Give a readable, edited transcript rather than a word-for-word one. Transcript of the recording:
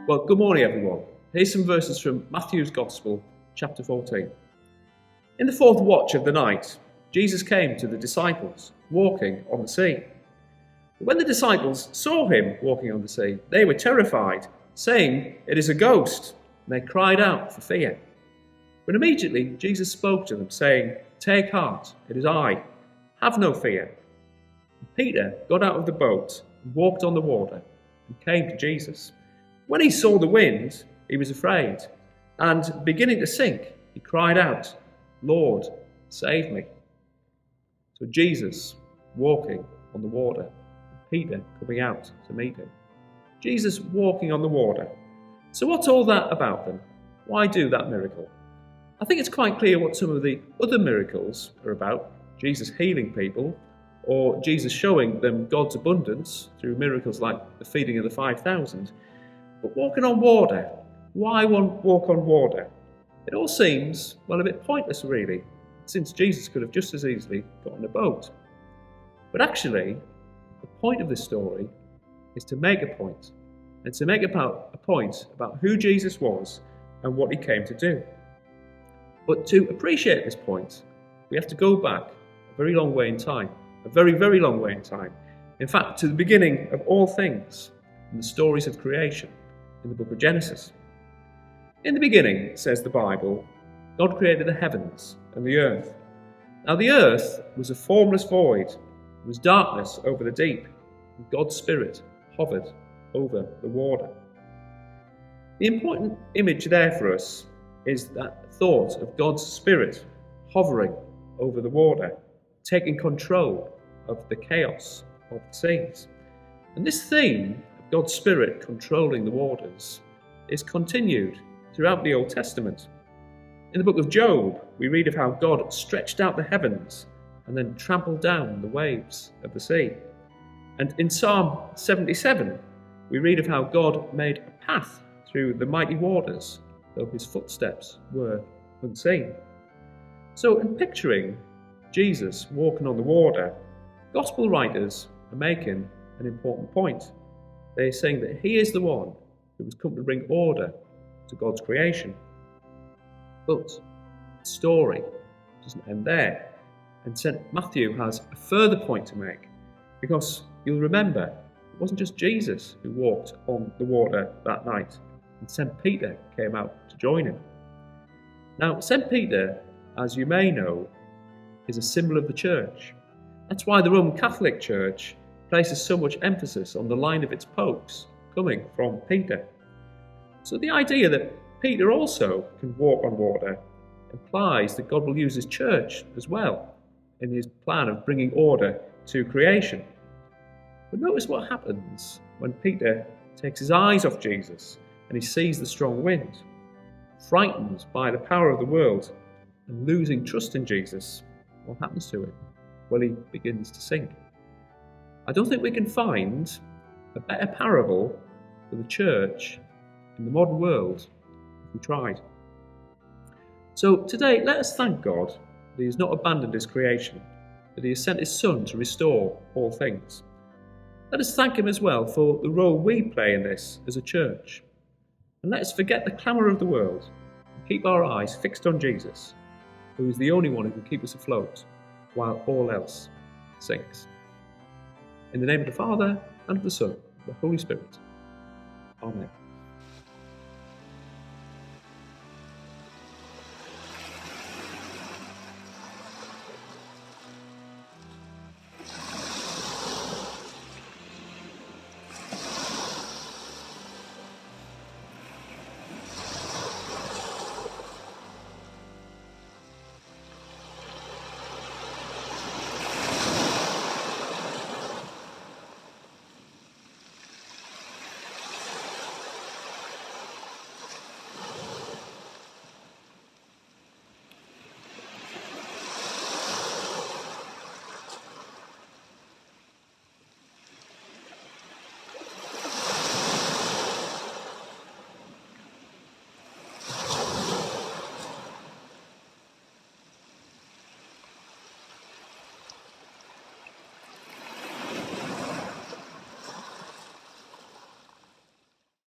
Well, good morning, everyone. Here's some verses from Matthew's Gospel, chapter 14. In the fourth watch of the night, Jesus came to the disciples walking on the sea. But when the disciples saw him walking on the sea, they were terrified, saying, "It is a ghost," and they cried out for fear. But immediately Jesus spoke to them, saying, "Take heart, it is I. Have no fear." And Peter got out of the boat and walked on the water and came to Jesus. When he saw the wind, he was afraid, and beginning to sink, he cried out, "Lord, save me." So Jesus walking on the water, and Peter coming out to meet him. Jesus walking on the water. So what's all that about then? Why do that miracle? I think it's quite clear what some of the other miracles are about. Jesus healing people, or Jesus showing them God's abundance through miracles like the feeding of the 5,000. But walking on water, why walk on water? It all seems, well, a bit pointless really, since Jesus could have just as easily got on a boat. But actually, the point of this story is to make a point, and to make a point about who Jesus was and what he came to do. But to appreciate this point, we have to go back a very long way in time, a very, very long way in time. In fact, to the beginning of all things, in the stories of creation, in the book of Genesis. In the beginning, says the Bible, God created the heavens and the earth. Now the earth was a formless void, there was darkness over the deep, and God's Spirit hovered over the water. The important image there for us is that thought of God's Spirit hovering over the water, taking control of the chaos of the seas. And this theme of God's Spirit controlling the waters is continued throughout the Old Testament. In the book of Job, we read of how God stretched out the heavens and then trampled down the waves of the sea. And in Psalm 77, we read of how God made a path through the mighty waters, though his footsteps were unseen. So in picturing Jesus walking on the water, gospel writers are making an important point. They're saying that he is the one who has come to bring order to God's creation. But the story doesn't end there. And St. Matthew has a further point to make, because you'll remember it wasn't just Jesus who walked on the water that night, and St. Peter came out to join him. Now, St. Peter, as you may know, is a symbol of the church. That's why the Roman Catholic Church places so much emphasis on the line of its popes coming from Peter. So the idea that Peter also can walk on water implies that God will use his church as well in his plan of bringing order to creation. But notice what happens when Peter takes his eyes off Jesus and he sees the strong wind. Frightened by the power of the world and losing trust in Jesus, what happens to him? Well, he begins to sink. I don't think we can find a better parable for the church in the modern world if we tried. So today, let us thank God that he has not abandoned his creation, that he has sent his Son to restore all things. Let us thank him as well for the role we play in this as a church. And let us forget the clamour of the world and keep our eyes fixed on Jesus, who is the only one who can keep us afloat while all else sinks. In the name of the Father, and of the Son, and of the Holy Spirit. Amen.